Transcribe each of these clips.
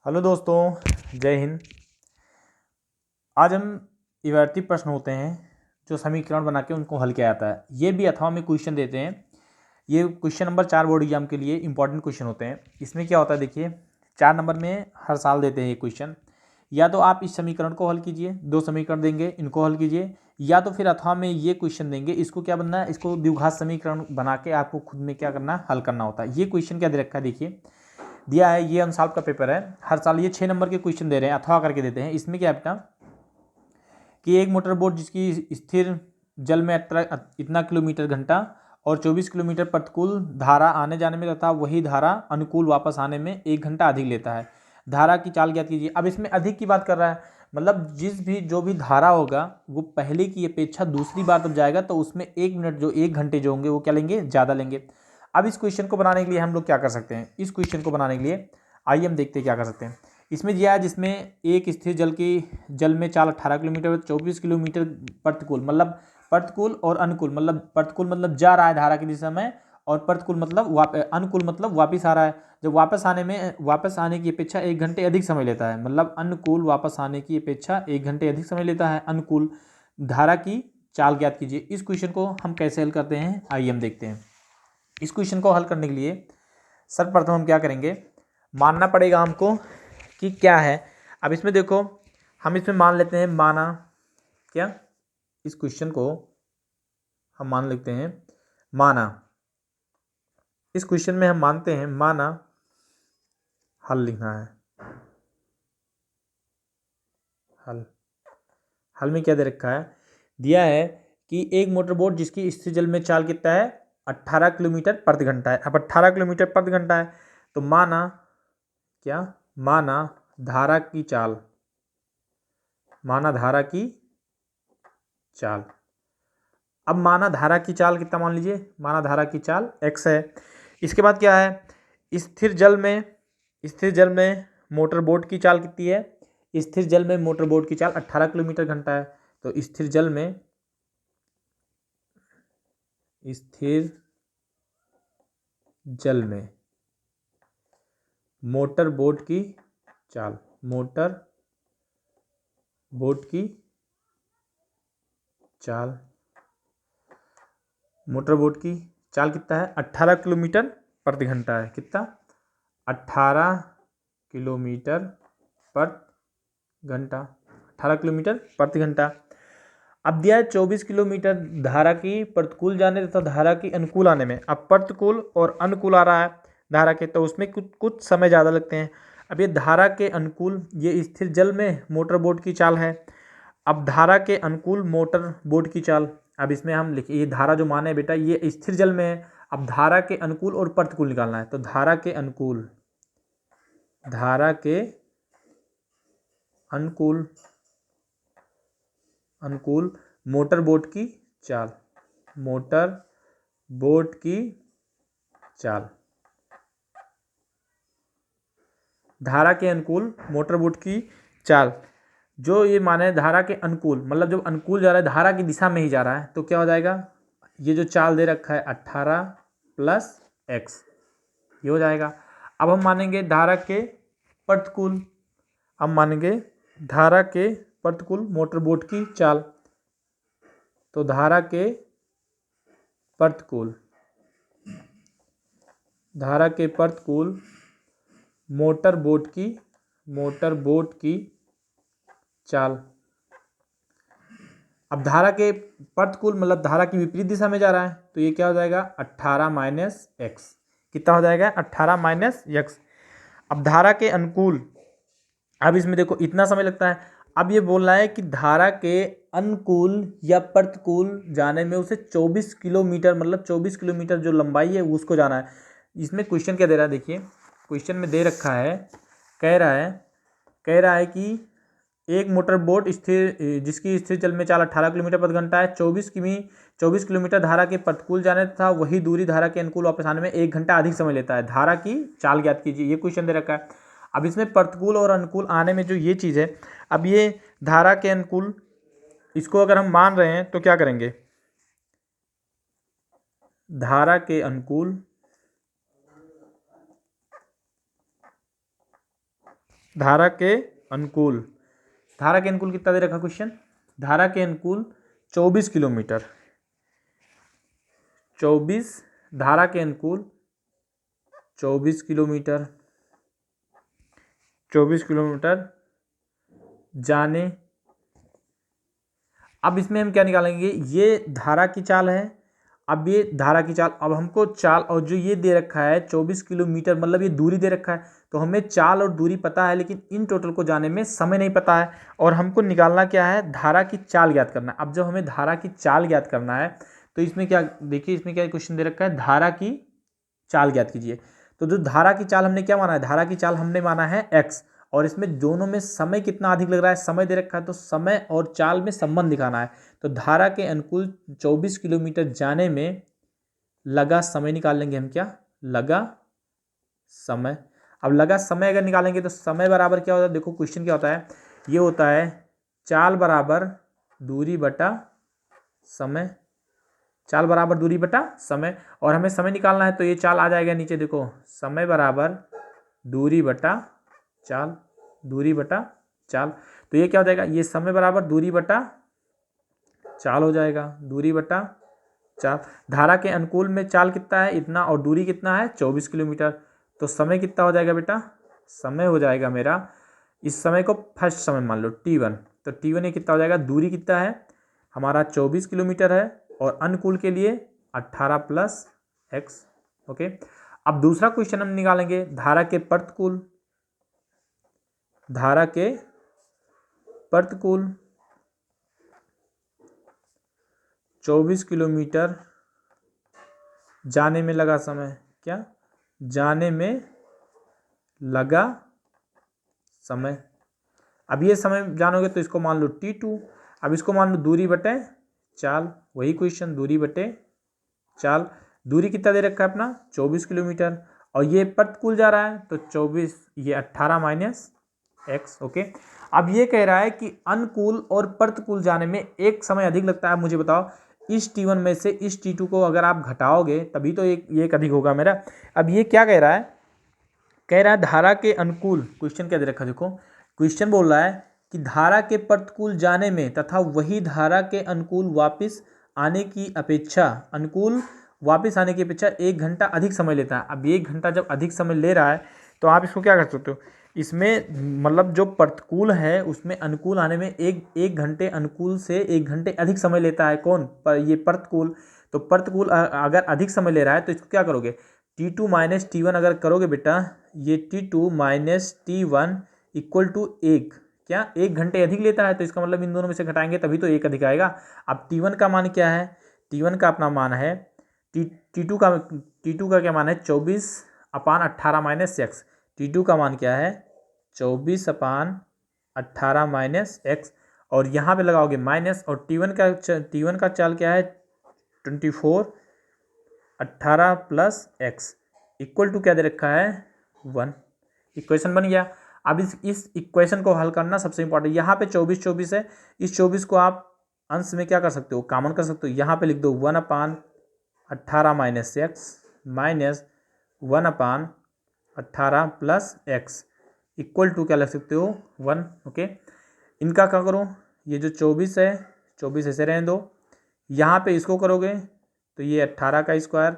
Hello दोस्तों, जय हिंद। आज हम इवार्ती प्रश्न होते हैं जो समीकरण बना के उनको हल किया जाता है। ये भी अथवा में क्वेश्चन देते हैं। ये क्वेश्चन नंबर 4 बोर्ड एग्जाम के लिए इंपॉर्टेंट क्वेश्चन होते हैं। इसमें क्या होता है, देखिए 4 नंबर में हर साल देते हैं ये क्वेश्चन। या तो आप इस समीकरण को हल कीजिए, 2 समीकरण देंगे इनको हल कीजिए, या तो फिर अथवा में ये क्वेश्चन देंगे, इसको क्या बनना है, इसको द्विघात समीकरण बना के आपको खुद में क्या करना है, हल करना होता है। ये क्वेश्चन क्या दे रखा है, देखिए दिया है, ये अनसॉल्व का पेपर है। हर साल ये 6 नंबर के क्वेश्चन दे रहे हैं, अथवा करके देते हैं। इसमें क्या है बेटा कि एक मोटर बोट जिसकी स्थिर जल में इतना किलोमीटर घंटा और 24 किलोमीटर प्रतिकूल धारा आने जाने में तथा वही धारा अनुकूल वापस आने में 1 घंटा अधिक लेता है। धारा की चाल ज्ञात कीजिए। अब इसमें अधिक की बात कर रहा है, मतलब जो भी धारा होगा वो पहले की अपेक्षा दूसरी बार तब जाएगा तो उसमें 1 मिनट जो 1 घंटे जो होंगे वो क्या लेंगे, ज़्यादा लेंगे। अब इस क्वेश्चन को बनाने के लिए हम लोग क्या कर सकते हैं, इस क्वेश्चन को बनाने के लिए आइए हम देखते हैं क्या कर सकते हैं। इसमें दिया है जिसमें एक स्थिर जल में चाल 18 किलोमीटर 24 किलोमीटर प्रतिकूल, मतलब प्रतिकूल और अनुकूल, मतलब प्रतिकूल मतलब जा रहा है धारा की दिशा में, और प्रतिकूल मतलब अनुकूल मतलब वापस आ रहा है। जब वापस आने की अपेक्षा 1 घंटे अधिक समय लेता है, मतलब अनुकूल वापस आने की अपेक्षा 1 घंटे अधिक समय लेता है। अनुकूल धारा की चाल ज्ञात कीजिए। इस क्वेश्चन को हम कैसे हल करते हैं, आइए हम देखते हैं। इस क्वेश्चन को हल करने के लिए सर्वप्रथम हम क्या करेंगे, मानना पड़ेगा हमको कि क्या है। अब इसमें देखो, हम इसमें मान लेते हैं, माना क्या, इस क्वेश्चन को हम मान लेते हैं माना। इस क्वेश्चन में हम मानते हैं माना, हल लिखना है। हल में क्या दे रखा है, दिया है कि एक मोटर बोट जिसकी स्थिर जल में चाल कितना है, 18 किलोमीटर प्रति घंटा है। अब 18 किलोमीटर प्रति घंटा है तो माना क्या, माना धारा की चाल, माना धारा की चाल। अब माना धारा की चाल कितना, मान लीजिए माना धारा की चाल x है। इसके बाद क्या है, स्थिर जल में मोटर बोट की चाल कितनी है, स्थिर जल में मोटर बोट की चाल 18 किलोमीटर घंटा है। तो स्थिर जल में मोटर बोट की चाल, मोटर बोट की चाल, मोटर बोट की चाल कितना है, 18 किलोमीटर प्रति घंटा है। कितना, 18 किलोमीटर प्रति घंटा, 18 किलोमीटर प्रति घंटा। अब दिया है 24 किलोमीटर धारा की प्रतिकूल जाने तथा धारा की अनुकूल आने में। अब प्रतिकूल और अनुकूल आ रहा है धारा के, तो उसमें कुछ समय ज़्यादा लगते हैं। अब ये धारा के अनुकूल, ये स्थिर जल में मोटर बोट की चाल है। अब धारा के अनुकूल मोटर बोट की चाल, अब इसमें हम लिखिए, ये धारा जो माने बेटा ये स्थिर जल में है। अब धारा के अनुकूल और प्रतिकूल निकालना है, तो धारा के अनुकूल मोटर बोट की चाल, मोटर बोट की चाल, धारा के अनुकूल मोटर बोट की चाल। जो ये माने धारा के अनुकूल, मतलब जब अनुकूल जा रहा है, धारा की दिशा में ही जा रहा है, तो क्या हो जाएगा, ये जो चाल दे रखा है 18 प्लस x, ये हो जाएगा। अब हम मानेंगे धारा के प्रतिकूल, हम मानेंगे धारा के प्रतिकूल मोटर बोट की चाल, तो धारा के प्रतिकूल मोटर बोट की चाल। अब धारा के प्रतिकूल मतलब धारा की विपरीत दिशा में जा रहा है, तो ये क्या हो जाएगा, 18 माइनस एक्स। कितना हो जाएगा, 18 माइनस एक्स। अब धारा के अनुकूल, अब इसमें देखो इतना समय लगता है। अब ये बोल रहा है कि धारा के अनुकूल या प्रतिकूल जाने में उसे 24 किलोमीटर, मतलब 24 किलोमीटर जो लंबाई है उसको जाना है। इसमें क्वेश्चन क्या दे रहा है, देखिए क्वेश्चन में दे रखा है, कह रहा है कि एक मोटर बोट जिसकी स्थिर जल में चाल 18 किलोमीटर प्रति घंटा है, 24 किलोमीटर धारा के प्रतिकूल जाने तथा वही दूरी धारा के अनुकूल वापस आने में 1 घंटा अधिक समय लेता है। धारा की चाल ज्ञात कीजिए, ये क्वेश्चन दे रखा है। अब इसमें प्रतिकूल और अनुकूल आने में जो ये चीज़ है, अब ये धारा के अनुकूल, इसको अगर हम मान रहे हैं तो क्या करेंगे, धारा के अनुकूल धारा के अनुकूल, धारा के अनुकूल कितना दे रखा क्वेश्चन, धारा के अनुकूल 24 किलोमीटर, 24 धारा के अनुकूल 24 किलोमीटर, 24 किलोमीटर जाने। अब इसमें हम क्या निकालेंगे, ये धारा की चाल है, अब ये धारा की चाल, अब हमको चाल और जो ये दे रखा है 24 किलोमीटर मतलब ये दूरी दे रखा है, तो हमें चाल और दूरी पता है लेकिन इन टोटल को जाने में समय नहीं पता है, और हमको निकालना क्या है, धारा की चाल ज्ञात करना है। अब जब हमें धारा की चाल ज्ञात करना है तो इसमें क्या देखिए, इसमें क्या क्वेश्चन दे रखा है, धारा की चाल ज्ञात कीजिए। तो जो धारा की चाल हमने क्या माना है, धारा की चाल हमने माना है x, और इसमें दोनों में समय कितना अधिक लग रहा है, समय दे रखा है, तो समय और चाल में संबंध दिखाना है। तो धारा के अनुकूल 24 किलोमीटर जाने में लगा समय निकाल लेंगे हम, क्या लगा समय। अब लगा समय अगर निकालेंगे तो समय बराबर क्या होता है, देखो क्वेश्चन क्या होता है, ये होता है चाल बराबर दूरी बटा समय, चाल बराबर दूरी बटा समय, और हमें समय निकालना है तो ये चाल आ जाएगा नीचे, देखो समय बराबर दूरी बटा चाल, दूरी बटा चाल, तो ये क्या हो जाएगा, ये समय बराबर दूरी बटा चाल हो जाएगा, दूरी बटा चाल। धारा के अनुकूल में चाल कितना है, इतना, और दूरी कितना है 24 किलोमीटर, तो समय कितना हो जाएगा बेटा, समय हो जाएगा मेरा, इस समय को फर्स्ट समय मान लो t1, तो t1 ये कितना हो जाएगा, दूरी कितना है हमारा 24 किलोमीटर है, और अनुकूल के लिए 18 प्लस x। ओके, अब दूसरा क्वेश्चन हम निकालेंगे धारा के प्रतिकूल, धारा के प्रतिकूल 24 किलोमीटर जाने में लगा समय, क्या जाने में लगा समय। अब ये समय जानोगे तो इसको मान लो t2, अब इसको मान लो दूरी बटे चाल, वही क्वेश्चन दूरी बटे चाल, दूरी कितना दे रखा है अपना 24 किलोमीटर, और ये प्रतिकूल जा रहा है तो 24, ये 18 माइनस x। ओके, अब ये कह रहा है कि अनुकूल और प्रतिकूल जाने में एक समय अधिक लगता है, मुझे बताओ इस t1 में से इस t2 को अगर आप घटाओगे तभी तो एक अधिक होगा मेरा। अब ये क्या कह रहा है, कह रहा है धारा के अनुकूल, क्वेश्चन क्या दे रखा देखो, क्वेश्चन बोल रहा है कि धारा के प्रतिकूल जाने में तथा वही धारा के अनुकूल वापस आने की अपेक्षा, अनुकूल वापस आने की अपेक्षा 1 घंटा अधिक समय लेता है। अब 1 घंटा जब अधिक समय ले रहा है तो आप इसको क्या कर सकते हो, इसमें मतलब जो प्रतिकूल है उसमें अनुकूल आने में एक घंटे, अनुकूल से 1 घंटे अधिक समय लेता है, कौन पर, ये प्रतिकूल। तो प्रतिकूल अगर अधिक समय ले रहा है तो इसको क्या करोगे, t2 माइनस t1 अगर करोगे बेटा, ये t2 minus t1 equal to 1, क्या 1 घंटे अधिक लेता है, तो इसका मतलब इन दोनों में से घटाएंगे तभी तो 1 अधिक आएगा। अब t1 का मान क्या है, t1 का अपना मान है t2 का क्या मान है 24 अपान 18 माइनस एक्स, t2 का मान क्या है 24 अपान 18 माइनस एक्स, और यहाँ पे लगाओगे माइनस, और t1 का चाल क्या है 24, 18 प्लस एक्स इक्वल टू क्या दे रखा है 1। इक्वेशन बन गया। अब इस इक्वेशन को हल करना सबसे इंपॉर्टेंट, यहाँ पे 24 है, इस 24 को आप अंश में क्या कर सकते हो, कॉमन कर सकते हो, यहाँ पे लिख दो 1 upon 18 minus x minus 1 upon 18 plus x equal to क्या लिख सकते हो 1। ओके, इनका क्या करो, ये जो 24 है 24 ऐसे रहने दो, यहाँ पे इसको करोगे तो ये 18 का स्क्वायर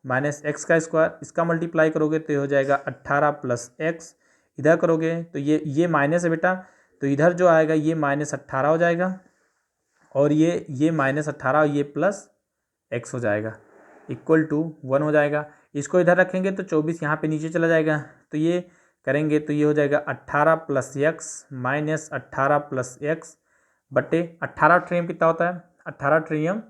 माइनस एक्स का स्क्वायर, इसका मल्टीप्लाई करोगे तो ये हो जाएगा 18 प्लस एक्स, इधर करोगे तो ये माइनस है बेटा, तो इधर जो आएगा ये माइनस 18 हो जाएगा, और ये माइनस 18 और ये प्लस एक्स हो जाएगा इक्वल टू 1 हो जाएगा। इसको इधर रखेंगे तो 24 यहाँ पे नीचे चला जाएगा, तो ये करेंगे तो ये हो जाएगा 18 plus x minus 18 plus x बटे 18 ट्रियम कितना होता है 18 ट्रियम,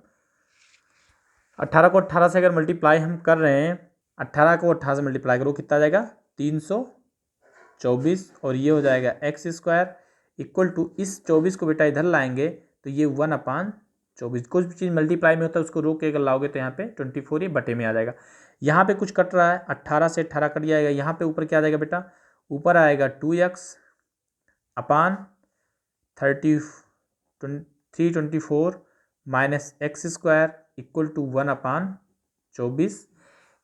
18 को 18 से अगर मल्टीप्लाई हम कर रहे हैं, 18 को 18 से मल्टीप्लाई करो कितना आ जाएगा 324, और ये हो जाएगा एक्स स्क्वायर इक्वल टू, इस 24 को बेटा इधर लाएंगे तो ये 1 अपान 24, कुछ भी चीज़ मल्टीप्लाई में होता है उसको रोक के अगर लाओगे तो यहाँ पे 24 ये बटे में आ जाएगा। यहाँ पे कुछ कट रहा है, 18 से 18 कट जाएगा, यहाँ पे ऊपर क्या आ जाएगा बेटा, ऊपर आएगा 2x upon 324 minus x square equal to 1 upon 24,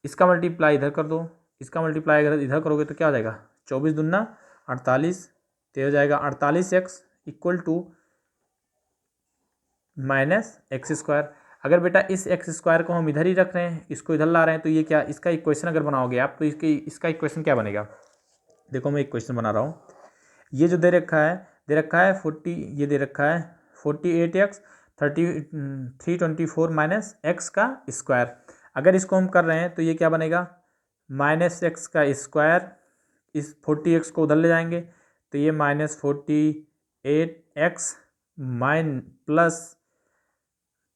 इसका मल्टीप्लाई इधर कर दो, इसका मल्टीप्लाई अगर इधर करोगे तो क्या आ जाएगा 24 दूना 48 तो ये हो जाएगा 48x इक्वल टू -x²। अगर बेटा इस x² को हम इधर ही रख रहे हैं, इसको इधर ला रहे हैं, तो ये क्या, इसका इक्वेशन अगर बनाओगे आप तो इसका इक्वेशन क्या बनेगा। देखो मैं इक्वेशन बना रहा हूँ। ये जो दे रखा है 40, ये दे रखा है 48x 324 माइनस एक्स का स्क्वायर। अगर इसको हम कर रहे हैं तो ये क्या बनेगा, -x²। इस 40x को उधर ले जाएंगे तो ये -48x plus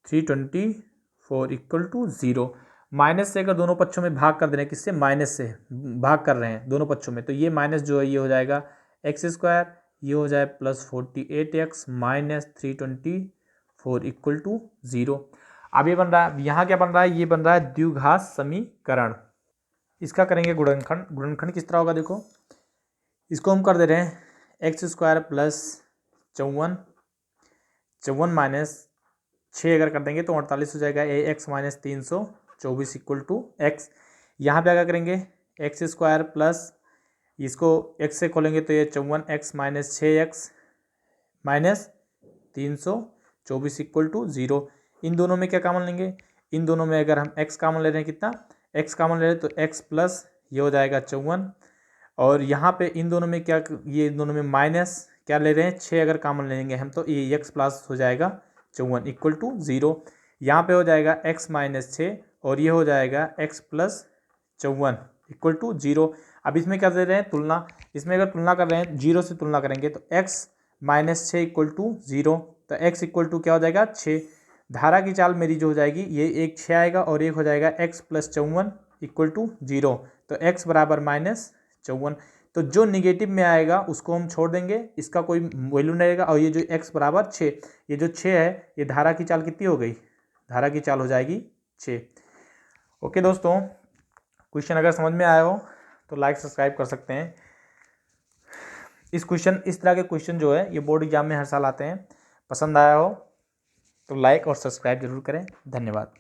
324 equal to 0। Minus से अगर दोनों पक्षों में भाग कर दे रहे हैं, किससे, माइनस से भाग कर रहे हैं दोनों पक्षों में, तो ये माइनस जो है ये हो जाएगा x², ये हो जाए plus 48x minus 324 equal to 0। अब ये बन रहा है, यहाँ क्या बन रहा है, ये बन रहा है द्विघात समीकरण। इसका करेंगे गुणनखंड। गुणनखंड किस तरह होगा, देखो इसको हम कर दे रहे हैं x² प्लस 54 माइनस 6 अगर कर देंगे तो 48 हो जाएगा, ax minus 324 equal to x। यहाँ पे क्या करेंगे, x² प्लस इसको x से खोलेंगे तो ये 54x minus 6x minus 324 equal to 0। इन दोनों में क्या कॉमन लेंगे, इन दोनों में अगर हम x कॉमन ले रहे हैं, कितना x कॉमन ले रहे हैं तो x प्लस ये हो जाएगा 54, और यहाँ पे इन दोनों में क्या, ये इन दोनों में माइनस क्या ले रहे हैं 6 अगर कॉमन लेंगे हम तो ये x प्लस हो जाएगा 54 इक्वल टू 0। यहाँ पे हो जाएगा x माइनस 6 और ये हो जाएगा x प्लस 54 इक्वल टू 0। अब इसमें क्या दे रहे हैं, तुलना। इसमें अगर तुलना कर रहे हैं, 0 से तुलना करेंगे तो x माइनस 6 इक्वल टू 0, तो x इक्वल टू क्या हो जाएगा 6। धारा की चाल मेरी जो हो जाएगी, ये एक 6 आएगा और एक हो जाएगा x प्लस 54 इक्वल टू 0, तो x बराबर -54। तो जो निगेटिव में आएगा उसको हम छोड़ देंगे, इसका कोई वैल्यू नहीं रहेगा, और ये जो x बराबर 6, ये जो 6 है ये धारा की चाल कितनी हो गई, धारा की चाल हो जाएगी 6। ओके दोस्तों, क्वेश्चन अगर समझ में आया हो तो लाइक सब्सक्राइब कर सकते हैं। इस तरह के क्वेश्चन जो है ये बोर्ड एग्जाम में हर साल आते हैं। पसंद आया हो तो लाइक और सब्सक्राइब जरूर करें। धन्यवाद।